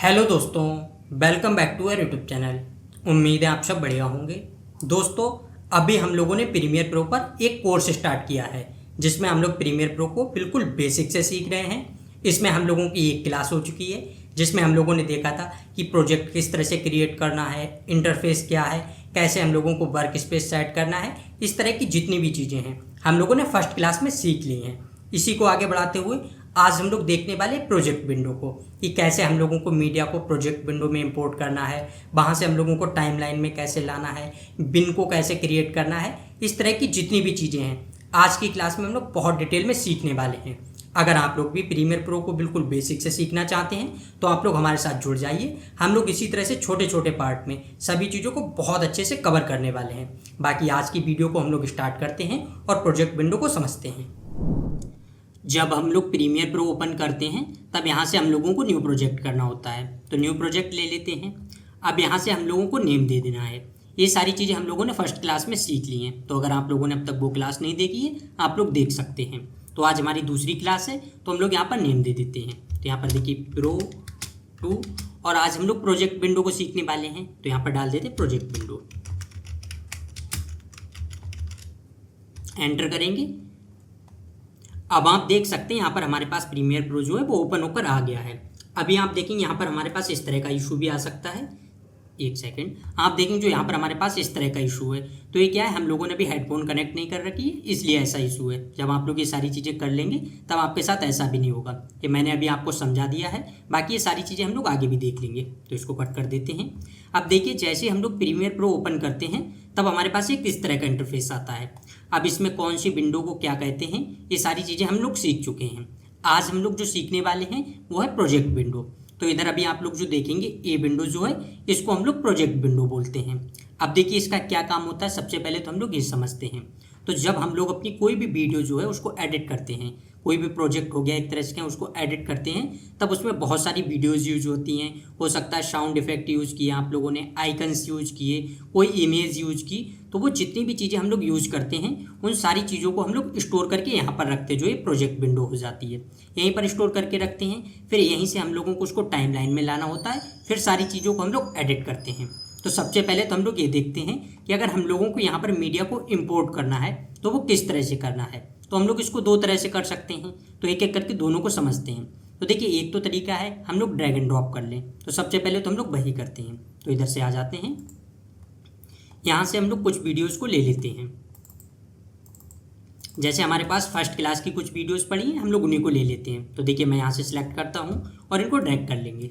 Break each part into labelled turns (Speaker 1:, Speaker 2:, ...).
Speaker 1: Hello दोस्तों, welcome back to our YouTube channel. उम्मीद है आप सब बढ़िया होंगे। दोस्तों, अभी हम लोगों ने प्रीमियर प्रो पर एक कोर्स स्टार्ट किया है जिसमें हम लोग प्रीमियर प्रो को बिल्कुल बेसिक से सीख रहे हैं। इसमें हम लोगों की एक क्लास हो चुकी है जिसमें हम लोगों ने देखा था कि प्रोजेक्ट किस तरह से क्रिएट करना है, इंटरफेस क्या है, कैसे हम लोगों को वर्क स्पेस सेट करना है। इस तरह की जितनी भी चीज़ें हैं हम लोगों ने फर्स्ट क्लास में सीख ली हैं। इसी को आगे बढ़ाते हुए आज हम लोग देखने वाले प्रोजेक्ट विंडो को, कि कैसे हम लोगों को मीडिया को प्रोजेक्ट विंडो में इंपोर्ट करना है, वहाँ से हम लोगों को टाइमलाइन में कैसे लाना है, बिन को कैसे क्रिएट करना है। इस तरह की जितनी भी चीज़ें हैं आज की क्लास में हम लोग बहुत डिटेल में सीखने वाले हैं। अगर आप लोग भी प्रीमियर प्रो को बिल्कुल बेसिक से सीखना चाहते हैं तो आप लोग हमारे साथ जुड़ जाइए। हम लोग इसी तरह से छोटे छोटे पार्ट में सभी चीज़ों को बहुत अच्छे से कवर करने वाले हैं। बाकी आज की वीडियो को हम लोग स्टार्ट करते हैं और प्रोजेक्ट विंडो को समझते हैं। जब हम लोग प्रीमियर प्रो ओपन करते हैं तब यहाँ से हम लोगों को न्यू प्रोजेक्ट करना होता है, तो न्यू प्रोजेक्ट ले लेते हैं। अब यहाँ से हम लोगों को नेम दे देना है। ये सारी चीज़ें हम लोगों ने फर्स्ट क्लास में सीख ली हैं, तो अगर आप लोगों ने अब तक वो क्लास नहीं देखी है आप लोग देख सकते हैं। तो आज हमारी दूसरी क्लास है तो हम लोग यहाँ पर नेम दे देते हैं। तो यहाँ पर देखिए प्रो 2, और आज हम लोग प्रोजेक्ट विंडो को सीखने वाले हैं, तो यहाँ पर डाल देते प्रोजेक्ट विंडो, एंटर करेंगे। अब आप देख सकते हैं यहाँ पर हमारे पास प्रीमियर प्रो जो है वो ओपन होकर आ गया है। अभी आप देखेंगे यहाँ पर हमारे पास इस तरह का इशू भी आ सकता है। एक सेकंड, आप देखेंगे जो यहाँ पर हमारे पास इस तरह का इशू है, तो ये क्या है, हम लोगों ने अभी हेडफोन कनेक्ट नहीं कर रखी है इसलिए ऐसा इशू है। जब आप लोग ये सारी चीज़ें कर लेंगे तब आपके साथ ऐसा भी नहीं होगा। ये मैंने अभी आपको समझा दिया है, बाकी ये सारी चीज़ें हम लोग आगे भी देख लेंगे। तो इसको कट कर देते हैं। अब देखिए जैसे हम लोग प्रीमियर प्रो ओपन करते हैं तब हमारे पास एक इस तरह का इंटरफेस आता है। अब इसमें कौन सी विंडो को क्या कहते हैं ये सारी चीज़ें हम लोग सीख चुके हैं। आज हम लोग जो सीखने वाले हैं वो है प्रोजेक्ट विंडो। तो इधर अभी आप लोग जो देखेंगे ये विंडो जो है इसको हम लोग प्रोजेक्ट विंडो बोलते हैं। अब देखिए इसका क्या काम होता है, सबसे पहले तो हम लोग ये समझते हैं। तो जब हम लोग अपनी कोई भी वीडियो जो है उसको एडिट करते हैं, कोई भी प्रोजेक्ट हो गया एक तरह से उसको एडिट करते हैं, तब उसमें बहुत सारी वीडियोज़ यूज होती हैं। हो सकता है साउंड इफेक्ट यूज़ किए आप लोगों ने, आइकन्स यूज किए, कोई इमेज यूज की, तो वो जितनी भी चीज़ें हम लोग यूज करते हैं उन सारी चीज़ों को हम लोग स्टोर करके यहाँ पर रखते हैं, जो ये प्रोजेक्ट विंडो हो जाती है। यहीं पर स्टोर करके रखते हैं, फिर यहीं से हम लोगों को उसको टाइमलाइन में लाना होता है, फिर सारी चीज़ों को हम लोग एडिट करते हैं। तो सबसे पहले तो हम लोग ये देखते हैं कि अगर हम लोगों को यहाँ पर मीडिया को इम्पोर्ट करना है तो वो किस तरह से करना है। तो हम लोग इसको दो तरह से कर सकते हैं, तो एक एक करके दोनों को समझते हैं। तो देखिए एक तो तरीका है हम लोग ड्रैग एंड ड्रॉप कर लें, तो सबसे पहले तो हम लोग वही करते हैं। तो इधर से आ जाते हैं, यहाँ से हम लोग कुछ वीडियोज़ को ले लेते हैं। जैसे हमारे पास फर्स्ट क्लास की कुछ वीडियोज़ पड़ी हैं, हम लोग उन्हीं को ले लेते हैं। तो देखिए मैं यहाँ से सिलेक्ट करता हूँ और इनको ड्रैग कर लेंगे।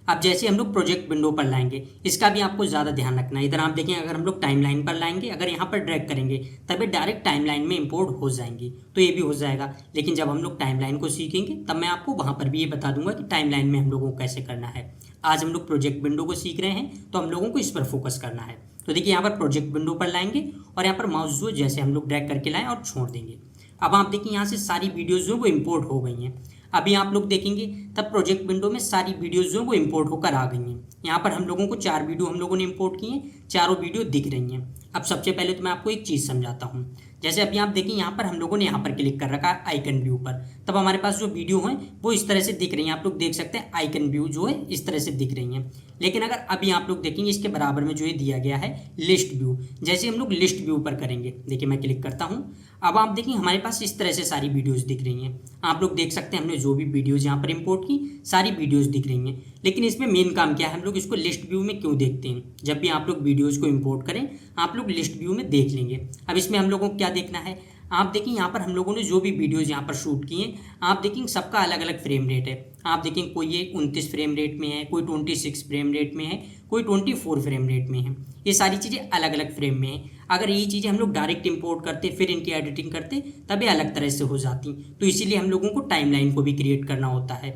Speaker 1: अब जैसे हम लोग प्रोजेक्ट विंडो पर लाएंगे, इसका भी आपको ज़्यादा ध्यान रखना है। इधर आप देखें अगर हम लोग टाइमलाइन पर लाएंगे, अगर यहाँ पर ड्रैग करेंगे तब ये डायरेक्ट टाइमलाइन में इंपोर्ट हो जाएंगी, तो ये भी हो जाएगा। लेकिन जब हम लोग टाइमलाइन को सीखेंगे तब मैं आपको वहाँ पर भी ये बता दूंगा कि टाइमलाइन में हम लोगों को कैसे करना है। आज हम लोग प्रोजेक्ट विंडो को सीख रहे हैं तो हम लोगों को इस पर फोकस करना है। तो देखिए यहाँ पर प्रोजेक्ट विंडो पर लाएंगे और यहाँ पर माउस जो जैसे हम लोग ड्रैग करके लाएं और छोड़ देंगे। अब आप देखिए यहाँ से सारी वीडियोज़ जो वो इम्पोर्ट हो गई हैं। अभी आप लोग देखेंगे तब प्रोजेक्ट विंडो में सारी वीडियोज़ जो वो इंपोर्ट होकर आ गई हैं। यहाँ पर हम लोगों को 4 वीडियो हम लोगों ने इंपोर्ट की हैं, चारों वीडियो दिख रही हैं। अब सबसे पहले तो मैं आपको एक चीज़ समझाता हूँ। जैसे अभी आप देखें यहाँ पर हम लोगों ने यहाँ पर क्लिक कर रखा है आइकन व्यू पर, तब हमारे पास जो वीडियो हैं वो इस तरह से दिख रही हैं। आप लोग देख सकते हैं आइकन व्यू जो है इस तरह से दिख रही हैं। लेकिन अगर अभी आप लोग देखेंगे इसके बराबर में जो ये दिया गया है लिस्ट व्यू, जैसे हम लोग लिस्ट व्यू पर करेंगे, देखिए मैं क्लिक करता हूँ। अब आप देखेंगे हमारे पास इस तरह से सारी वीडियोज़ दिख रही हैं। आप लोग देख सकते हैं हमने जो भी वीडियोज़ यहाँ पर इंपोर्ट की सारी वीडियोज़ दिख रही हैं। लेकिन इसमें मेन काम क्या है, हम लोग इसको लिस्ट व्यू में क्यों देखते हैं। जब भी आप लोग वीडियोज़ को इंपोर्ट करें आप लोग लिस्ट व्यू में देख लेंगे। अब इसमें हम लोगों को क्या देखना है, आप देखिए यहाँ पर हम लोगों ने जो भी वीडियोज़ यहाँ पर शूट किए हैं, आप देखेंगे सबका अलग अलग फ्रेम रेट है। आप देखेंगे कोई ये 29 फ्रेम रेट में है, कोई 26 फ्रेम रेट में है, कोई 24 फ्रेम रेट में है। ये सारी चीज़ें अलग अलग फ्रेम में हैं। अगर ये चीज़ें हम लोग डायरेक्ट इंपोर्ट करते फिर इनकी एडिटिंग करते तब ये अलग तरह से हो जाती। तो इसीलिए हम लोगों को टाइमलाइन को भी क्रिएट करना होता है।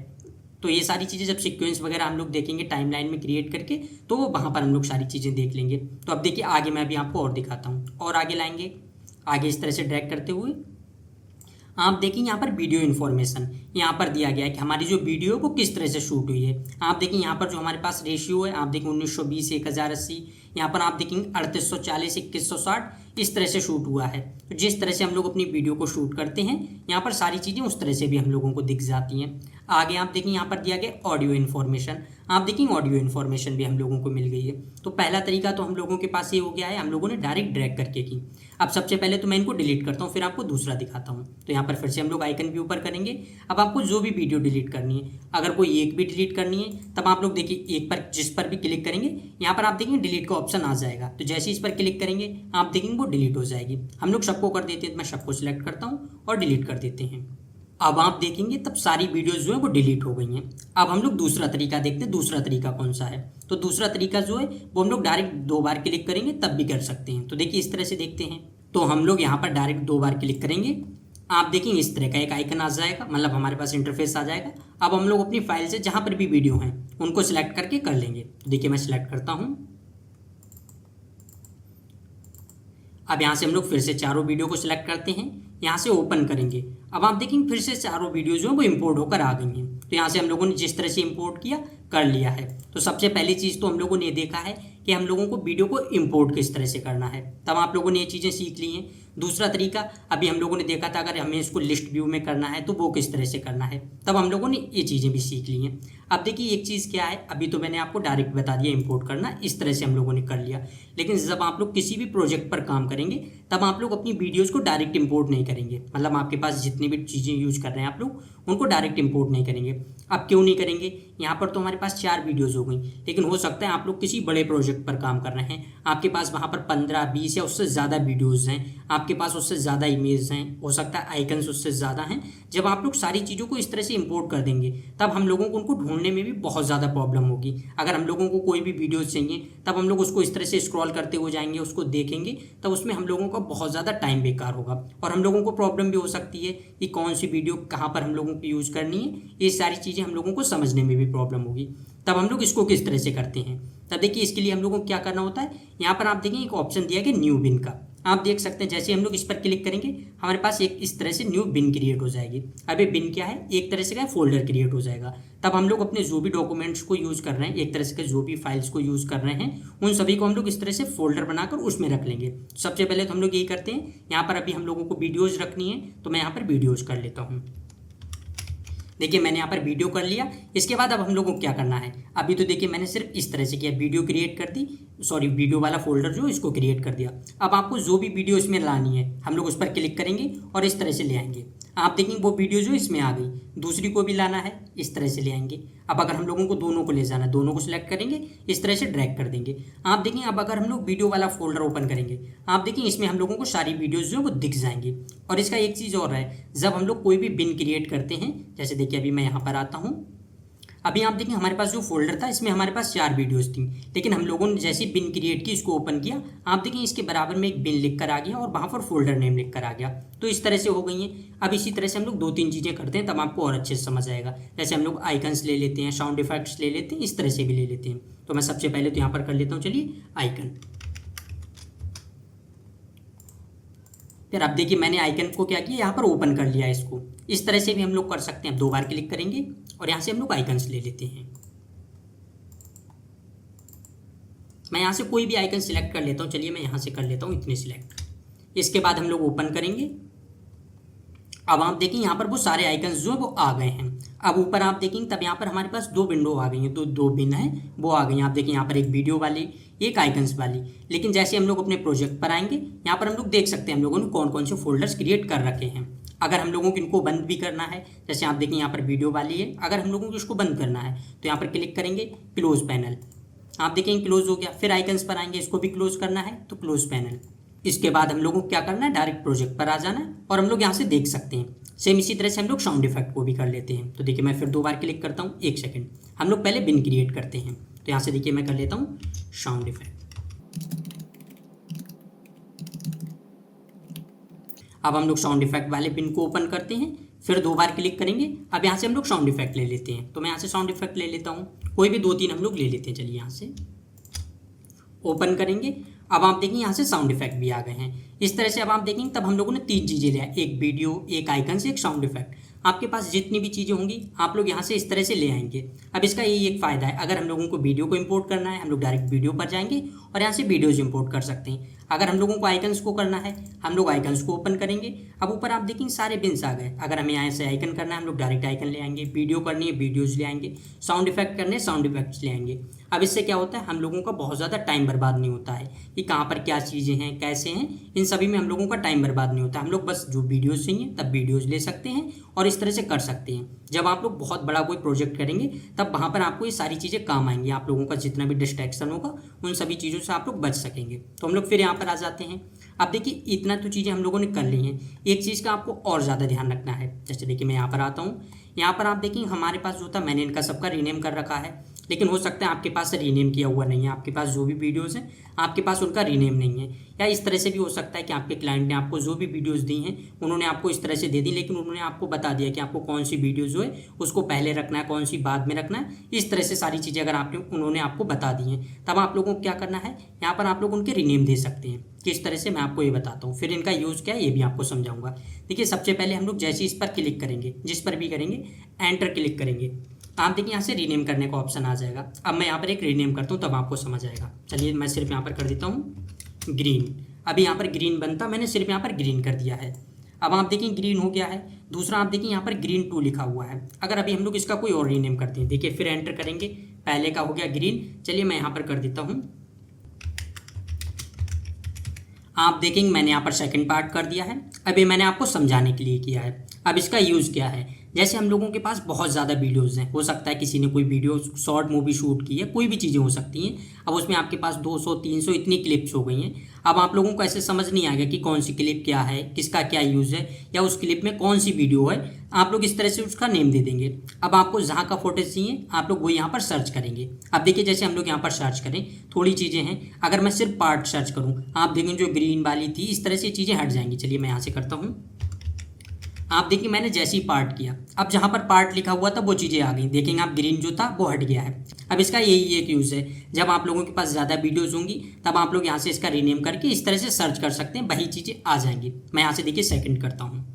Speaker 1: तो ये सारी चीज़ें जब सीक्वेंस वगैरह हम लोग देखेंगे टाइमलाइन में क्रिएट करके तो वहाँ पर हम लोग सारी चीज़ें देख लेंगे। तो अब देखिए आगे मैं भी आपको और दिखाता हूँ, और आगे लाएंगे। आगे इस तरह से ड्रैग करते हुए आप देखेंगे यहाँ पर वीडियो इन्फॉर्मेशन यहाँ पर दिया गया है कि हमारी जो वीडियो है वो किस तरह से शूट हुई है। आप देखेंगे यहाँ पर जो हमारे पास रेशियो है, आप देखेंगे 1920 1080, यहाँ पर आप देखेंगे 3840 2160 इस तरह से शूट हुआ है। तो जिस तरह से हम लोग अपनी वीडियो को शूट करते हैं यहाँ पर सारी चीज़ें उस तरह से भी हम लोगों को दिख जाती हैं। आगे आप देखें यहाँ पर दिया गया ऑडियो इन्फॉर्मेशन, आप देखेंगे ऑडियो इन्फॉर्मेशन भी हम लोगों को मिल गई है। तो पहला तरीका तो हम लोगों के पास ये हो गया है, हम लोगों ने डायरेक्ट ड्रैग करके की। अब सबसे पहले तो मैं इनको डिलीट करता हूँ, फिर आपको दूसरा दिखाता हूँ। तो यहाँ पर फिर से हम लोग आइकन व्यू पर करेंगे। अब आपको जो भी वीडियो डिलीट करनी है, अगर कोई एक भी डिलीट करनी है तब आप लोग देखिए एक पर जिस पर भी क्लिक करेंगे यहाँ पर आप देखेंगे डिलीट का ऑप्शन आ जाएगा। तो जैसे इस पर क्लिक करेंगे आप देखेंगे वो डिलीट हो जाएगी। हम लोग सबको कर देते हैं, तो मैं सबको सिलेक्ट करता हूँ और डिलीट कर देते हैं। अब आप देखेंगे तब सारी वीडियोस जो है वो डिलीट हो गई हैं। अब हम लोग दूसरा तरीका देखते हैं, दूसरा तरीका कौन सा है। तो दूसरा तरीका जो है वो हम लोग डायरेक्ट 2 बार क्लिक करेंगे तब भी कर सकते हैं। तो देखिए इस तरह से देखते हैं। तो हम लोग यहाँ पर डायरेक्ट 2 बार क्लिक करेंगे, आप देखेंगे इस तरह का एक आइकन आ जाएगा, मतलब हमारे पास इंटरफेस आ जाएगा। अब हम लोग अपनी फाइल से जहाँ पर भी वीडियो हैं उनको सिलेक्ट करके कर लेंगे। तो देखिए मैं सिलेक्ट करता हूँ। अब यहाँ से हम लोग फिर से चारों वीडियो को सिलेक्ट करते हैं, यहाँ से ओपन करेंगे। अब आप देखेंगे फिर से चारों वीडियो जो है वो इंपोर्ट होकर आ गई हैं। तो यहाँ से हम लोगों ने जिस तरह से इंपोर्ट किया कर लिया है। तो सबसे पहली चीज़ तो हम लोगों ने देखा है कि हम लोगों को वीडियो को इंपोर्ट किस तरह से करना है, तब आप लोगों ने ये चीज़ें सीख ली हैं। दूसरा तरीका अभी हम लोगों ने देखा था, अगर हमें इसको लिस्ट व्यू में करना है तो वो किस तरह से करना है, तब हम लोगों ने ये चीज़ें भी सीख ली हैं। अब देखिए एक चीज़ क्या है, अभी तो मैंने आपको डायरेक्ट बता दिया इंपोर्ट करना, इस तरह से हम लोगों ने कर लिया। लेकिन जब आप लोग किसी भी प्रोजेक्ट पर काम करेंगे तब आप लोग अपनी वीडियोज़ को डायरेक्ट इंपोर्ट नहीं करेंगे। मतलब आपके पास जितनी भी चीज़ें यूज कर रहे हैं आप लोग उनको डायरेक्ट इंपोर्ट नहीं करेंगे। अब क्यों नहीं करेंगे, यहाँ पर तो हमारे पास 4 वीडियोज़ हो गई, लेकिन हो सकता है आप लोग किसी बड़े प्रोजेक्ट पर काम कर रहे हैं, आपके पास वहाँ पर 15, 20 या उससे ज़्यादा वीडियोज़ हैं, आपके पास उससे ज़्यादा इमेज हैं, हो सकता है आइकन्स उससे ज़्यादा हैं। जब आप लोग सारी चीज़ों को इस तरह से इंपोर्ट कर देंगे तब हम लोगों को उनको ढूंढने में भी बहुत ज़्यादा प्रॉब्लम होगी। अगर हम लोगों को कोई भी वीडियोज़ चाहिए तब हम लोग उसको इस तरह से स्क्रॉल करते हुए जाएंगे, उसको देखेंगे, तब उसमें हम लोगों का बहुत ज़्यादा टाइम बेकार होगा और हम लोगों को प्रॉब्लम भी हो सकती है कि कौन सी वीडियो कहाँ पर हम लोगों को यूज़ करनी है। ये सारी चीज़ें हम लोगों को समझने में भी प्रॉब्लम होगी। तब हम लोग इसको किस तरह से करते हैं, तब देखिए इसके लिए हम लोगों को क्या करना होता है। यहाँ पर आप देखेंगे एक ऑप्शन दिया गया न्यू बिन का, आप देख सकते हैं जैसे हम लोग इस पर क्लिक करेंगे हमारे पास एक इस तरह से न्यू बिन क्रिएट हो जाएगी। अब ये बिन क्या है, एक तरह से क्या फोल्डर क्रिएट हो जाएगा। तब हम लोग अपने जो भी डॉक्यूमेंट्स को यूज़ कर रहे हैं, एक तरह से जो भी फाइल्स को यूज़ कर रहे हैं, उन सभी को हम लोग इस तरह से फोल्डर बनाकर उसमें रख लेंगे। सबसे पहले तो हम लोग यही करते हैं, यहाँ पर अभी हम लोगों को वीडियोज़ रखनी है तो मैं यहाँ पर वीडियोज़ कर लेता हूँ। देखिए मैंने यहाँ पर वीडियो कर लिया। इसके बाद अब हम लोगों को क्या करना है, अभी तो देखिए मैंने सिर्फ इस तरह से किया, वीडियो क्रिएट कर दी, सॉरी वीडियो वाला फोल्डर जो इसको क्रिएट कर दिया। अब आपको जो भी वीडियो इसमें लानी है हम लोग उस पर क्लिक करेंगे और इस तरह से ले आएंगे। आप देखेंगे वो वीडियो जो इसमें आ गई, दूसरी को भी लाना है इस तरह से ले आएंगे। अब अगर हम लोगों को दोनों को ले जाना है, दोनों को सिलेक्ट करेंगे, इस तरह से ड्रैग कर देंगे। आप देखेंगे अब अगर हम लोग वीडियो वाला फोल्डर ओपन करेंगे, आप देखेंगे इसमें हम लोगों को सारी वीडियोज़ जो है वो दिख जाएंगी। और इसका एक चीज़ और है, जब हम लोग कोई भी बिन क्रिएट करते हैं, जैसे देखिए अभी मैं यहाँ पर आता हूँ, अभी आप देखें हमारे पास जो फोल्डर था इसमें हमारे पास 4 वीडियोस थी, लेकिन हम लोगों ने जैसे बिन क्रिएट की इसको ओपन किया, आप देखें इसके बराबर में एक बिन लिख कर आ गया और वहाँ पर फोल्डर नेम लिख कर आ गया। तो इस तरह से हो गई हैं। अब इसी तरह से हम लोग 2-3 चीज़ें करते हैं तब आपको और अच्छे से समझ आएगा। जैसे हम लोग आइकन्स ले लेते हैं, साउंड इफेक्ट्स ले लेते हैं, इस तरह से भी ले लेते हैं। तो मैं सबसे पहले तो यहाँ पर कर लेता हूँ, चलिए आइकन। फिर अब देखिए मैंने आइकन को क्या किया, यहाँ पर ओपन कर लिया इसको। इस तरह से भी हम लोग कर सकते हैं। अब 2 बार क्लिक करेंगे और यहाँ से हम लोग आइकन्स ले लेते हैं। मैं यहाँ से कोई भी आइकन सिलेक्ट कर लेता हूँ, चलिए मैं यहाँ से कर लेता हूँ इतने सिलेक्ट। इसके बाद हम लोग ओपन करेंगे। अब आप देखेंगे यहाँ पर वो सारे आइकन्स जो है वो आ गए हैं। अब ऊपर आप देखेंगे तब यहाँ पर हमारे पास 2 विंडो आ गई हैं, दो बिन हैं वो आ गई हैं। आप देखें यहाँ पर एक वीडियो वाली, एक आइकन्स वाली। लेकिन जैसे हम लोग अपने प्रोजेक्ट पर आएंगे, यहाँ पर हम लोग देख सकते हैं हम लोगों ने कौन कौन से फोल्डर्स क्रिएट कर रखे हैं। अगर हम लोगों को इनको बंद भी करना है, जैसे आप देखें यहाँ पर वीडियो वाली है, अगर हम लोगों को इसको बंद करना है तो यहाँ पर क्लिक करेंगे, क्लोज पैनल। आप देखेंगे क्लोज हो गया। फिर आइकन्स पर आएंगे, इसको भी क्लोज करना है तो क्लोज पैनल। इसके बाद हम लोगों को क्या करना है, डायरेक्ट प्रोजेक्ट पर आ जाना है और हम लोग यहाँ से देख सकते हैं। सेम इसी तरह से हम लोग साउंड इफेक्ट को भी कर लेते हैं। तो देखिए मैं फिर 2 बार क्लिक करता हूँ, 1 सेकेंड। हम लोग पहले बिन क्रिएट करते हैं, तो यहाँ से देखिए मैं कर लेता हूँ साउंड इफेक्ट। अब हम लोग साउंड इफेक्ट वाले बिन को ओपन करते हैं, फिर 2 बार क्लिक करेंगे। अब यहाँ से हम लोग साउंड इफेक्ट ले लेते हैं, तो मैं यहाँ से साउंड इफेक्ट ले लेता हूँ। कोई भी 2-3 हम लोग ले लेते हैं। चलिए यहाँ से ओपन करेंगे। अब आप देखेंगे यहाँ से साउंड इफेक्ट भी आ गए हैं। इस तरह से अब आप देखेंगे तब हम लोगों ने 3 चीज़ें लिया, एक वीडियो, एक आइकन से, एक साउंड इफेक्ट। आपके पास जितनी भी चीज़ें होंगी आप लोग यहाँ से इस तरह से ले आएंगे। अब इसका यही एक फ़ायदा है, अगर हम लोगों को वीडियो को इंपोर्ट करना है हम लोग डायरेक्ट वीडियो पर जाएंगे और यहाँ से वीडियोज़ इंपोर्ट कर सकते हैं। अगर हम लोगों को आइकन्स को करना है, हम लोग आइकन्स को ओपन करेंगे। अब ऊपर आप देखेंगे सारे बिन्स आ गए। अगर हमें यहाँ से आइकन करना है, हम लोग डायरेक्ट आइकन ले आएंगे। वीडियो करनी है, वीडियोज़ ले आएंगे। साउंड इफेक्ट करने हैं, साउंड इफेक्ट्स ले आएंगे। अब इससे क्या होता है, हम लोगों का बहुत ज़्यादा टाइम बर्बाद नहीं होता है कि कहाँ पर क्या चीज़ें हैं, कैसे हैं, इन सभी में हम लोगों का टाइम बर्बाद नहीं होता। हम लोग बस जो वीडियोज़ चाहिए तब वीडियोज़ ले सकते हैं और इस तरह से कर सकते हैं। जब आप लोग बहुत बड़ा कोई प्रोजेक्ट करेंगे तब वहाँ पर आपको ये सारी चीज़ें काम आएंगी। आप लोगों का जितना भी डिस्ट्रैक्शन होगा उन सभी चीज़ों से आप लोग बच सकेंगे। तो हम लोग फिर यहाँ पर आ जाते हैं। अब देखिए इतना तो चीज़ें हम लोगों ने कर ली हैं। एक चीज़ का आपको और ज़्यादा ध्यान रखना है। जैसे देखिए मैं यहाँ पर आता हूँ, यहाँ पर आप देखेंगे हमारे पास जो था मैंने इनका सबका रीनेम कर रखा है, लेकिन हो सकता है आपके पास रीनेम किया हुआ नहीं है। आपके पास जो भी वीडियोज़ हैं आपके पास उनका रीनेम नहीं है, या इस तरह से भी हो सकता है कि आपके क्लाइंट ने आपको जो भी वीडियोज़ दी हैं उन्होंने आपको इस तरह से दे दी, लेकिन उन्होंने आपको बता दिया कि आपको कौन सी वीडियोज़ जो है उसको पहले रखना है, कौन सी बाद में रखना है। इस तरह से सारी चीज़ें अगर उन्होंने आपको बता दी हैं तब आप लोगों को क्या करना है, यहाँ पर आप लोग उनके रीनेम दे सकते हैं। किस तरह से मैं आपको ये बताता हूँ, फिर इनका यूज़ क्या है ये भी आपको समझाऊंगा। देखिए सबसे पहले हम लोग जैसे इस पर क्लिक करेंगे, जिस पर भी करेंगे एंटर क्लिक करेंगे, आप देखिए यहाँ से रीनेम करने का ऑप्शन आ जाएगा। अब मैं यहाँ पर एक रीनेम करता हूँ तब आपको समझ आएगा। चलिए मैं सिर्फ यहाँ पर कर देता हूँ ग्रीन। अभी यहाँ पर ग्रीन बनता, मैंने सिर्फ यहाँ पर ग्रीन कर दिया है। अब आप देखिए ग्रीन हो गया है। दूसरा आप देखिए यहाँ पर ग्रीन 2 लिखा हुआ है। अगर अभी हम लोग इसका कोई और रीनेम करते हैं, देखिए फिर एंटर करेंगे, पहले का हो गया ग्रीन। चलिए मैं यहाँ पर कर देता हूँ, आप देखेंगे मैंने यहाँ पर सेकंड पार्ट कर दिया है। अभी मैंने आपको समझाने के लिए किया है। अब इसका यूज़ क्या है, जैसे हम लोगों के पास बहुत ज़्यादा वीडियोज़ हैं, हो सकता है किसी ने कोई वीडियो शॉर्ट मूवी शूट की है, कोई भी चीज़ें हो सकती हैं। अब उसमें आपके पास 200 300 इतनी क्लिप्स हो गई हैं। अब आप लोगों को ऐसे समझ नहीं आएगा कि कौन सी क्लिप क्या है, किसका क्या यूज़ है, या उस क्लिप में कौन सी वीडियो है। आप लोग इस तरह से उसका नेम दे देंगे। अब आपको जहाँ का फोटेज चाहिए आप लोग वो यहाँ पर सर्च करेंगे। अब देखिए जैसे हम लोग यहाँ पर सर्च करें, थोड़ी चीज़ें हैं। अगर मैं सिर्फ पार्ट सर्च करूँ, आप देखेंगे जो ग्रीन वाली थी इस तरह से चीज़ें हट जाएंगी। चलिए मैं यहाँ से करता हूँ, आप देखिए मैंने जैसे ही पार्ट किया, अब जहाँ पर पार्ट लिखा हुआ था वो चीज़ें आ गई। देखेंगे आप ग्रीन जो था वो हट गया है। अब इसका यही एक यूज़ है, जब आप लोगों के पास ज़्यादा वीडियोज़ होंगी तब आप लोग यहाँ से इसका रीनेम करके इस तरह से सर्च कर सकते हैं, वही चीज़ें आ जाएंगी। मैं यहाँ से देखिए सेकंड करता हूँ,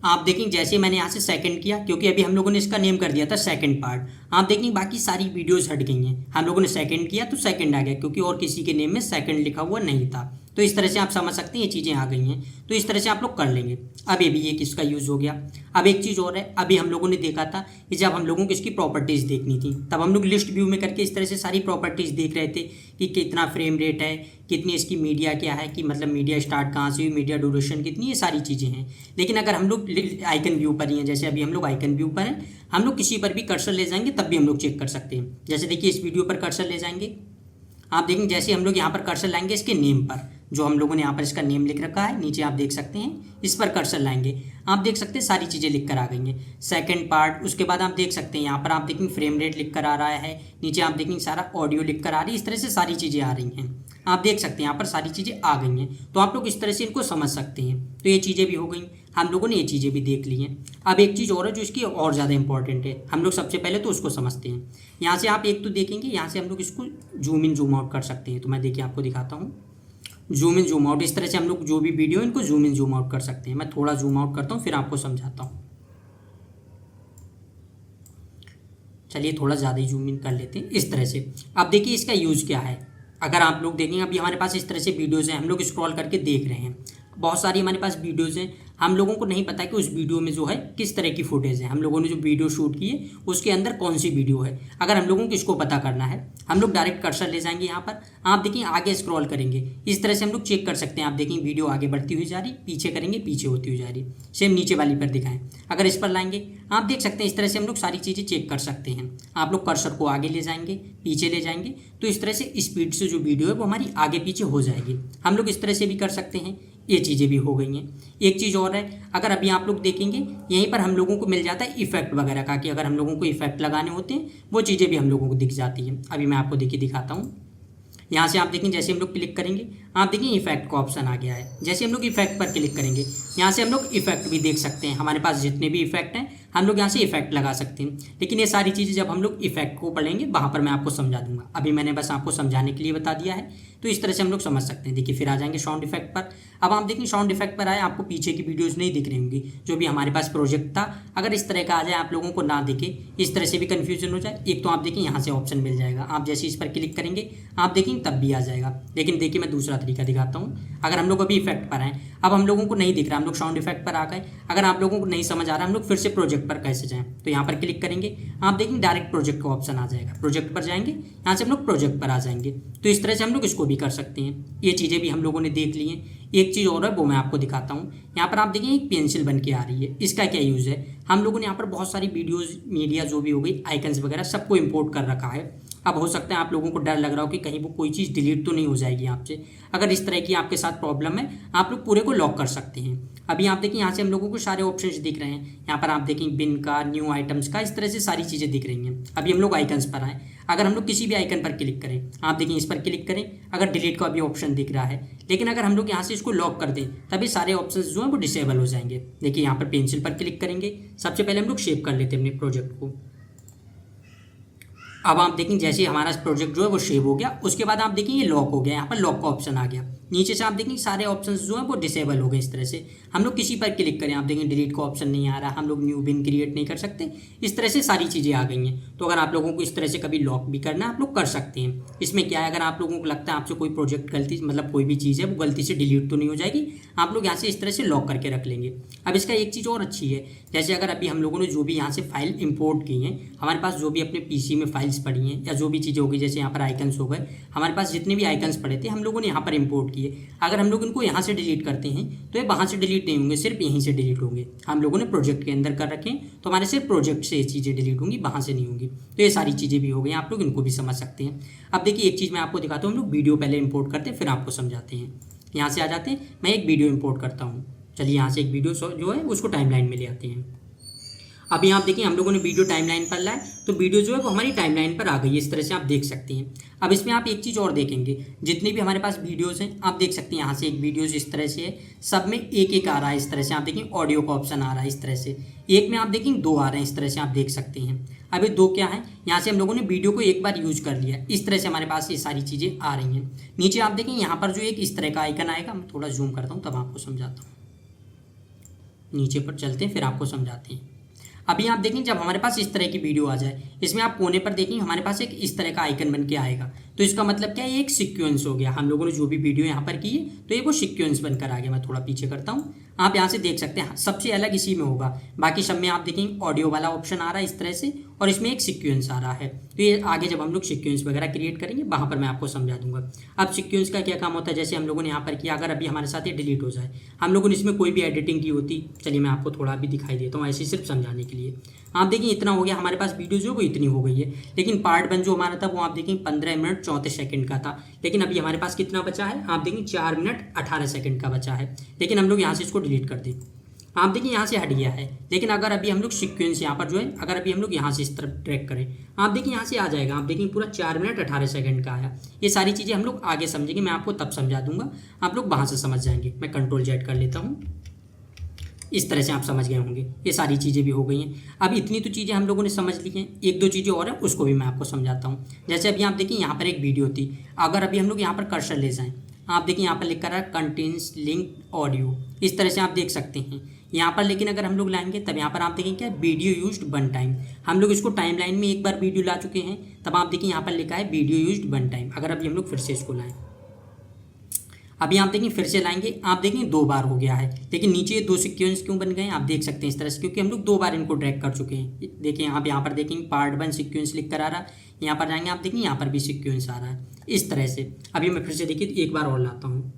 Speaker 1: आप देखेंगे जैसे मैंने यहाँ से सेकंड किया, क्योंकि अभी हम लोगों ने इसका नेम कर दिया था सेकंड पार्ट। आप देखेंगे बाकी सारी वीडियोस हट गई हैं। हम लोगों ने सेकंड किया तो सेकंड आ गया, क्योंकि और किसी के नेम में सेकंड लिखा हुआ नहीं था। तो इस तरह से आप समझ सकते हैं ये चीज़ें आ गई हैं। तो इस तरह से आप लोग कर लेंगे। अब ये भी एक इसका यूज़ हो गया। अब एक चीज़ और है, अभी हम लोगों ने देखा था कि जब हम लोगों को इसकी प्रॉपर्टीज़ देखनी थी तब हम लोग लिस्ट व्यू में करके इस तरह से सारी प्रॉपर्टीज़ देख रहे थे कि कितना फ्रेम रेट है, कितनी इसकी मीडिया क्या है, कि मतलब मीडिया स्टार्ट कहाँ से हुई, मीडिया ड्यूरेशन कितनी, ये सारी चीज़ें हैं। लेकिन अगर हम लोग आइकन व्यू पर ही हैं, जैसे अभी हम लोग आइकन व्यू पर हैं, हम लोग किसी पर भी कर्सर ले जाएंगे तब भी हम लोग चेक कर सकते हैं। जैसे देखिए इस वीडियो पर कर्सर ले जाएंगे, आप देखेंगे जैसे हम लोग यहाँ पर कर्सर लाएंगे इसके नेम पर, जो हम लोगों ने यहाँ पर इसका नेम लिख रखा है, नीचे आप देख सकते हैं, इस पर कर्सर लाएंगे, आप देख सकते हैं सारी चीज़ें लिख कर आ गई हैं। सेकंड पार्ट, उसके बाद आप देख सकते हैं यहाँ पर आप देखेंगे फ्रेम रेट लिख कर आ रहा है, नीचे आप देखेंगे सारा ऑडियो लिख कर आ रही है। इस तरह से सारी चीज़ें आ रही हैं, आप देख सकते हैं यहाँ पर सारी चीज़ें आ गई हैं। तो आप लोग इस तरह से इनको समझ सकते हैं। तो ये चीज़ें भी हो गई, हम लोगों ने ये चीज़ें भी देख ली हैं। अब एक चीज़ और है जो इसकी और ज़्यादा इंपॉर्टेंट है, हम लोग सबसे पहले तो उसको समझते हैं। यहाँ से आप एक तो देखेंगे, यहाँ से हम लोग इसको जूम इन जूम आउट कर सकते हैं। तो मैं देखिए आपको दिखाता हूँ, जूम इन जूम आउट, इस तरह से हम लोग जो भी वीडियो इनको जूम इन जूम आउट कर सकते हैं। मैं थोड़ा जूम आउट करता हूँ फिर आपको समझाता हूँ। चलिए थोड़ा ज़्यादा ही जूम इन कर लेते हैं इस तरह से। अब देखिए इसका यूज़ क्या है। अगर आप लोग देखेंगे अभी हमारे पास इस तरह से वीडियोज़ हैं, हम लोग स्क्रॉल करके देख रहे हैं, बहुत सारी हमारे पास वीडियोज़ हैं। हम लोगों को नहीं पता कि उस वीडियो में जो है किस तरह की फुटेज है, हम लोगों ने जो वीडियो शूट की है उसके अंदर कौन सी वीडियो है। अगर हम लोगों को इसको पता करना है, हम लोग डायरेक्ट कर्सर ले जाएंगे यहाँ पर, आप देखिए आगे स्क्रॉल करेंगे, इस तरह से हम लोग चेक कर सकते हैं। आप देखेंगे वीडियो आगे बढ़ती हुई जा रही, पीछे करेंगे पीछे होती हुई जा रही। सेम नीचे वाली पर दिखाएं, अगर इस पर लाएंगे आप देख सकते हैं, इस तरह से हम लोग सारी चीज़ें चेक कर सकते हैं। आप लोग कर्सर को आगे ले जाएंगे, पीछे ले जाएंगे, तो इस तरह से स्पीड से जो वीडियो है वो हमारी आगे पीछे हो जाएगी। हम लोग इस तरह से भी कर सकते हैं। ये चीज़ें भी हो गई हैं। एक चीज़ और है, अगर अभी आप लोग देखेंगे यहीं पर हम लोगों को मिल जाता है इफेक्ट वगैरह का, कि अगर हम लोगों को इफेक्ट लगाने होते हैं वो चीज़ें भी हम लोगों को दिख जाती हैं। अभी मैं आपको देखिए दिखाता हूँ। यहाँ से आप देखेंगे जैसे हम लोग क्लिक करेंगे, आप देखेंगे इफेक्ट का ऑप्शन आ गया है। जैसे हम लोग इफेक्ट पर क्लिक करेंगे, यहाँ से हम लोग इफेक्ट भी देख सकते हैं। हमारे पास जितने भी इफेक्ट हैं हम लोग यहाँ से इफेक्ट लगा सकते हैं। लेकिन ये सारी चीज़ें जब हम लोग इफेक्ट को पढ़ेंगे वहाँ पर मैं आपको समझा दूंगा, अभी मैंने बस आपको समझाने के लिए बता दिया है। तो इस तरह से हम लोग समझ सकते हैं। देखिए फिर आ जाएंगे साउंड इफेक्ट पर। अब आप देखिए साउंड इफेक्ट पर आए, आपको पीछे की वीडियोस नहीं दिख रही होंगी जो भी हमारे पास प्रोजेक्ट था। अगर इस तरह का आ जाए, आप लोगों को ना दिखे, इस तरह से भी कन्फ्यूजन हो जाए, एक तो आप देखिए यहाँ से ऑप्शन मिल जाएगा, आप जैसे इस पर क्लिक करेंगे आप देखेंगे तब भी आ जाएगा। लेकिन देखिए मैं दूसरा तरीका दिखाता हूँ। अगर हम लोग अभी इफेक्ट पर आए, अब हम लोगों को नहीं दिख रहा, हम लोग साउंड इफेक्ट पर आ गए। अगर आप लोगों को नहीं समझ आ रहा हम लोग फिर से प्रोजेक्ट पर कैसे जाएं, तो यहाँ पर क्लिक करेंगे, आप देखेंगे डायरेक्ट प्रोजेक्ट का ऑप्शन आ जाएगा। प्रोजेक्ट पर जाएंगे, यहाँ से हम लोग प्रोजेक्ट पर आ जाएंगे। तो इस तरह से हम लोग इसको भी कर सकते हैं। ये चीज़ें भी हम लोगों ने देख ली हैं। एक चीज़ और है वो मैं आपको दिखाता हूँ। यहाँ पर आप देखिए एक पेंसिल बन के आ रही है, इसका क्या यूज़ है। हम लोगों ने यहाँ पर बहुत सारी वीडियोज़, मीडिया जो भी हो गई, आइकन्स वगैरह सबको इम्पोर्ट कर रखा है। अब हो सकता है आप लोगों को डर लग रहा हो कि कहीं वो कोई चीज़ डिलीट तो नहीं हो जाएगी आपसे। अगर इस तरह की आपके साथ प्रॉब्लम है, आप लोग पूरे को लॉक कर सकते हैं। अभी आप देखिए यहाँ से हम लोगों को सारे ऑप्शंस दिख रहे हैं। यहाँ पर आप देखें बिन का, न्यू आइटम्स का, इस तरह से सारी चीज़ें दिख रही हैं। अभी हम लोग आइकन्स पर आए, अगर हम लोग किसी भी आइकन पर क्लिक करें, आप देखिए इस पर क्लिक करें, अगर डिलीट का अभी ऑप्शन दिख रहा है। लेकिन अगर हम लोग यहाँ से इसको लॉक कर दें तभी सारे ऑप्शन जो हैं वो डिसेबल हो जाएंगे। देखिए यहाँ पर पेंसिल पर क्लिक करेंगे, सबसे पहले हम लोग सेव कर लेते हैं अपने प्रोजेक्ट को। अब आप देखें जैसे हमारा प्रोजेक्ट जो है वो सेव हो गया, उसके बाद आप देखें ये लॉक हो गया, यहाँ पर लॉक का ऑप्शन आ गया। नीचे से आप देखें सारे ऑप्शंस जो हैं वो डिसेबल हो गए। इस तरह से हम लोग किसी पर क्लिक करें, आप देखें डिलीट का ऑप्शन नहीं आ रहा, हम लोग न्यू बिन क्रिएट नहीं कर सकते। इस तरह से सारी चीज़ें आ गई हैं। तो अगर आप लोगों को इस तरह से कभी लॉक भी करना है, आप लोग कर सकते हैं। इसमें क्या है, अगर आप लोगों को लगता है आपसे कोई प्रोजेक्ट गलती, मतलब कोई भी चीज़ है वो गलती से डिलीट तो नहीं हो जाएगी, आप लोग यहाँ से इस तरह से लॉक करके रख लेंगे। अब इसका एक चीज़ और अच्छी है, जैसे अगर अभी हम लोगों ने जो भी यहाँ से फाइल इंपोर्ट की हैं, हमारे पास जो भी अपने पीसी में फाइल्स पड़ी हैं या जो भी चीज़ें होगी, जैसे यहाँ पर आइकन्स हो गए, हमारे पास जितने भी आइकन्स पड़े थे हम लोगों ने यहाँ पर इंपोर्ट किए। अगर हम लोग इनको यहाँ से डिलीट करते हैं तो ये वहाँ से डिलीट नहीं होंगे, सिर्फ यहीं से डिलीट होंगे। हम लोगों ने प्रोजेक्ट के अंदर कर रखे हैं तो हमारे सिर्फ प्रोजेक्ट से ये चीज़ें डिलीट होंगी, वहाँ से नहीं होंगी। तो ये सारी चीज़ें भी हो गई, आप लोग इनको भी समझ सकते हैं। अब देखिए एक चीज़ मैं आपको दिखाता हूँ, हम लोग वीडियो पहले इंपोर्ट करते हैं फिर आपको समझाते हैं। यहाँ से आ जाते हैं, मैं एक वीडियो इंपोर्ट करता हूँ। चलिए यहाँ से एक वीडियो जो है उसको टाइमलाइन में ले आते हैं। अभी आप देखिए हम लोगों ने वीडियो टाइमलाइन पर लाए तो वीडियो जो है वो हमारी टाइमलाइन पर आ गई है। इस तरह से आप देख सकते हैं। अब इसमें आप एक चीज़ और देखेंगे, जितनी भी हमारे पास वीडियोस हैं आप देख सकते हैं, यहाँ से एक वीडियोस इस तरह से है, सब में एक एक आ रहा है। इस तरह से आप देखें ऑडियो का ऑप्शन आ रहा है, इस तरह से एक में आप देखेंगे दो आ रहे हैं, इस तरह से आप देख सकते हैं। अभी दो क्या है, यहाँ से हम लोगों ने वीडियो को एक बार यूज कर लिया, इस तरह से हमारे पास ये सारी चीज़ें आ रही हैं। नीचे आप देखें यहाँ पर जो एक इस तरह का आइकन आएगा, मैं थोड़ा जूम करता हूँ तब आपको समझाता हूँ। नीचे पर चलते हैं फिर आपको समझाते हैं। अभी आप देखें जब हमारे पास इस तरह की वीडियो आ जाए, इसमें आप कोने पर देखेंगे हमारे पास एक इस तरह का आइकन बन के आएगा। तो इसका मतलब क्या है, ये एक सीक्वेंस हो गया। हम लोगों ने जो भी वीडियो यहाँ पर की है तो ये वो सीक्वेंस बनकर आ गया। मैं थोड़ा पीछे करता हूँ, आप यहाँ से देख सकते हैं सबसे अलग इसी में होगा। बाकी सब में आप देखेंगे ऑडियो वाला ऑप्शन आ रहा है इस तरह से, और इसमें एक सीक्वेंस आ रहा है। तो ये आगे जब हम लोग सीक्वेंस वगैरह क्रिएट करेंगे वहाँ पर मैं आपको समझा दूंगा। अब सीक्वेंस का क्या काम होता है, जैसे हम लोगों ने यहाँ पर किया, अगर अभी हमारे साथ ये डिलीट हो जाए, हम लोगों ने इसमें कोई भी एडिटिंग की होती, चलिए मैं आपको थोड़ा भी दिखाई देता हूँ ऐसे सिर्फ समझाने के लिए। आप देखिए इतना हो गया हमारे पास, वीडियो जो वो इतनी हो गई है। लेकिन पार्ट 1 जो हमारा था वो आप देखेंगे 15 मिनट 34 सेकंड का था। लेकिन अभी हमारे पास कितना बचा है, आप देखेंगे 4 मिनट 18 सेकंड का बचा है। लेकिन हम लोग यहाँ से इसको डिलीट कर दें, आप देखिए यहाँ से हट गया है। लेकिन अगर अभी हम लोग सीक्वेंस यहाँ पर जो है, अगर अभी हम लोग यहाँ से इस तरफ ट्रैक करें, आप देखिए यहाँ से आ जाएगा, आप देखिए पूरा 4 मिनट 18 सेकंड का आया। ये सारी चीज़ें हम लोग आगे समझेंगे, मैं आपको तब समझा दूंगा, आप लोग वहाँ से समझ जाएंगे। मैं Ctrl+Z कर लेता हूँ, इस तरह से आप समझ गए होंगे। ये सारी चीज़ें भी हो गई हैं। अब इतनी तो चीज़ें हम लोगों ने समझ ली हैं, एक दो चीज़ें और हैं उसको भी मैं आपको समझाता हूँ। जैसे अभी आप देखिए यहाँ पर एक वीडियो थी, अगर अभी हम लोग यहाँ पर कर्सर ले जाएँ, आप देखिए यहाँ पर लिखा रहा है कंटेन्स लिंक ऑडियो, इस तरह से आप देख सकते हैं यहाँ पर। लेकिन अगर हम लोग लाएंगे तब यहाँ पर आप देखेंगे क्या, वीडियो यूज्ड 1 टाइम। हम लोग इसको टाइमलाइन में एक बार वीडियो ला चुके हैं, तब आप देखिए यहाँ पर लिखा है वीडियो यूज्ड 1 टाइम। अगर अभी हम लोग फिर से इसको लाएँ, अभी आप देखेंगे फिर से लाएंगे, आप देखेंगे 2 बार हो गया है। लेकिन नीचे 2 सीक्वेंस क्यों बन गए हैं, आप देख सकते हैं इस तरह से, क्योंकि हम लोग 2 बार इनको ड्रैग कर चुके हैं। देखिए आप यहाँ पर देखेंगे पार्ट 1 सीक्वेंस लिख कर आ रहा है, यहाँ पर जाएंगे आप देखेंगे यहाँ पर भी सीक्वेंस आ रहा है इस तरह से। अभी मैं फिर से देखिए एक बार और लाता हूँ।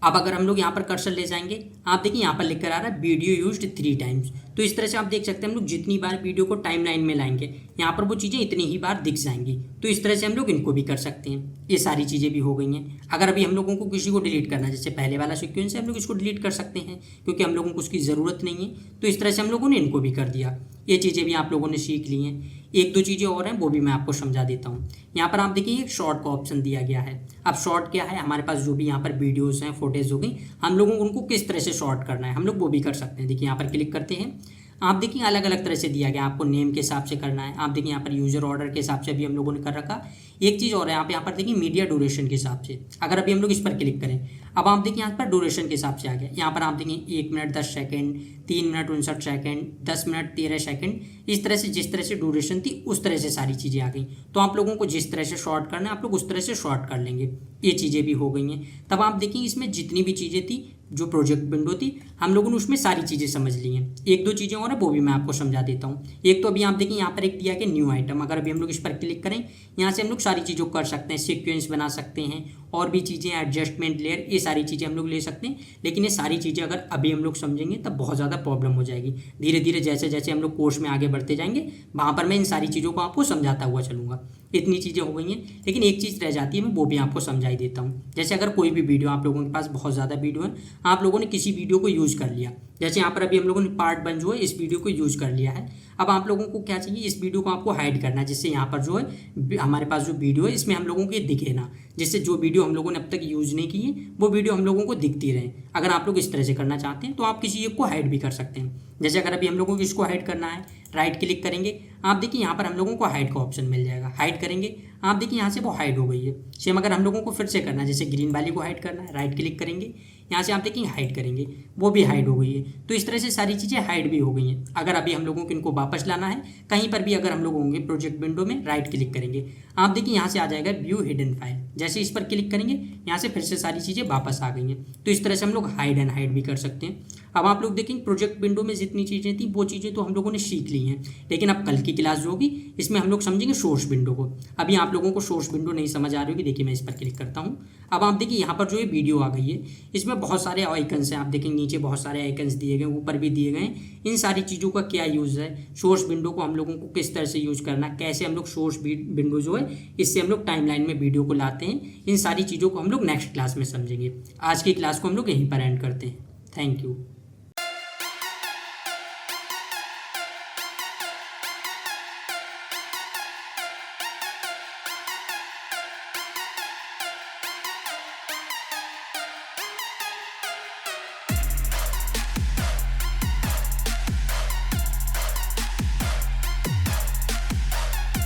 Speaker 1: अब अगर हम लोग यहाँ पर कर्सर ले जाएंगे, आप देखिए यहाँ पर लिख कर आ रहा है वीडियो यूज्ड 3 टाइम्स। तो इस तरह से आप देख सकते हैं हम लोग जितनी बार वीडियो को टाइमलाइन में लाएंगे यहाँ पर वो चीज़ें इतनी ही बार दिख जाएंगी। तो इस तरह से हम लोग इनको भी कर सकते हैं। ये सारी चीज़ें भी हो गई हैं। अगर अभी हम लोगों को किसी को डिलीट करना है, जैसे पहले वाला सीक्वेंस है, हम लोग इसको डिलीट कर सकते हैं क्योंकि हम लोगों को उसकी ज़रूरत नहीं है। तो इस तरह से हम लोगों ने इनको भी कर दिया। ये चीज़ें भी आप लोगों ने सीख ली हैं। एक दो चीज़ें और हैं वो भी मैं आपको समझा देता हूँ। यहाँ पर आप देखिए एक शॉर्ट का ऑप्शन दिया गया है। अब शॉर्ट क्या है, हमारे पास जो भी यहाँ पर वीडियोस हैं, फुटेज हो गई, हम लोगों को उनको किस तरह से कैसे शॉर्ट करना है हम लोग वो भी कर सकते हैं। देखिए यहाँ पर क्लिक करते हैं, आप देखिए अलग अलग तरह से दिया गया, आपको नेम के हिसाब से करना है। आप देखिए यहाँ पर यूजर ऑर्डर के हिसाब से भी हम लोगों ने कर रखा। एक चीज़ और है, आप यहाँ पर देखिए मीडिया ड्यूरेशन के हिसाब से, अगर अभी हम लोग इस पर क्लिक करें, अब आप देखिए यहाँ पर ड्यूरेशन के हिसाब से आ गया। यहाँ पर आप देखिए 1 minute 10 second, 3 minute 59 second, 10 minute 13 second, इस तरह से जिस तरह से ड्यूरेशन थी उस तरह से सारी चीज़ें आ गई। तो आप लोगों को जिस तरह से शॉर्ट करना है आप लोग उस तरह से शॉर्ट कर लेंगे। ये चीज़ें भी हो गई हैं। तब आप देखिए इसमें जितनी भी चीज़ें थी, जो प्रोजेक्ट विंडो थी, हम लोगों ने उसमें सारी चीज़ें समझ ली हैं। एक दो चीज़ें और है वो भी मैं आपको समझा देता हूँ। एक तो अभी आप देखिए यहाँ पर एक दिया कि न्यू आइटम, अगर अभी हम लोग इस पर क्लिक करें, यहाँ से हम लोग सारी चीज़ों को कर सकते हैं, सीक्वेंस बना सकते हैं और भी चीज़ें, एडजस्टमेंट लेयर, ये सारी चीज़ें हम लोग ले सकते हैं। लेकिन ये सारी चीज़ें अगर अभी हम लोग समझेंगे तब बहुत ज़्यादा प्रॉब्लम हो जाएगी। धीरे धीरे जैसे जैसे हम लोग कोर्स में आगे बढ़ते जाएंगे वहाँ पर मैं इन सारी चीज़ों को आपको समझाता हुआ चलूँगा। इतनी चीज़ें हो गई हैं, लेकिन एक चीज़ रह जाती है, मैं वो भी आपको समझाई देता हूँ। जैसे अगर कोई भी वीडियो, आप लोगों के पास बहुत ज़्यादा वीडियो है, आप लोगों ने किसी वीडियो को यूज़ कर लिया, जैसे यहाँ पर अभी हम लोगों ने पार्ट 1 जो है इस वीडियो को यूज़ कर लिया है। अब आप लोगों को क्या चाहिए, इस वीडियो को आपको हाइड करना है, जिससे यहाँ पर जो है हमारे पास जो वीडियो है इसमें हम लोगों को दिखे ना, जिससे जो वीडियो हम लोगों ने अब तक यूज़ नहीं की है वो वीडियो हम लोगों को दिखती रहे। अगर आप लोग इस तरह से करना चाहते हैं तो आप किसी एक को हाइड भी कर सकते हैं। जैसे अगर अभी हम लोगों को इसको हाइड करना है, राइट क्लिक करेंगे, आप देखिए यहाँ पर हम लोगों को हाइड का ऑप्शन मिल जाएगा। हाइड करेंगे, आप देखिए यहाँ से वो हाइड हो गई है। सेम अगर हम लोगों को फिर से करना है, जैसे ग्रीन वाली को हाइड करना है, राइट क्लिक करेंगे, यहाँ से आप देखिए हाइड करेंगे, वो भी हाइड हो गई है। तो इस तरह से सारी चीज़ें हाइड भी हो गई हैं। अगर अभी हम लोगों को इनको वापस लाना है, कहीं पर भी अगर हम लोग होंगे प्रोजेक्ट विंडो में, राइट क्लिक करेंगे, आप देखिए यहाँ से आ जाएगा व्यू हिडन फाइल। जैसे इस पर क्लिक करेंगे, यहाँ से फिर से सारी चीज़ें वापस आ गई हैं। तो इस तरह से हम लोग हाइड एंड हाइड भी कर सकते हैं। अब आप लोग देखेंगे प्रोजेक्ट विंडो में जितनी चीज़ें थी वो चीज़ें तो हम लोगों ने सीख ली हैं, लेकिन अब कल की क्लास जो होगी इसमें हम लोग समझेंगे सोर्स विंडो को। अभी आप लोगों को सोर्स विंडो नहीं समझ आ रही होगी, देखिए मैं इस पर क्लिक करता हूँ। अब आप देखिए यहाँ पर जो ये वीडियो आ गई है, इसमें बहुत सारे आइकन्स हैं, आप देखेंगे नीचे बहुत सारे आइकन्स दिए गए, ऊपर भी दिए गए। इन सारी चीज़ों का क्या यूज़ है, सोर्स विंडो को हम लोगों को किस तरह से यूज़ करना, कैसे हम लोग सोर्स विंडो जो है इससे हम लोग टाइमलाइन में वीडियो को लाते हैं, इन सारी चीज़ों को हम लोग नेक्स्ट क्लास में समझेंगे। आज की क्लास को हम लोग यहीं पर एंड करते हैं। Thank you.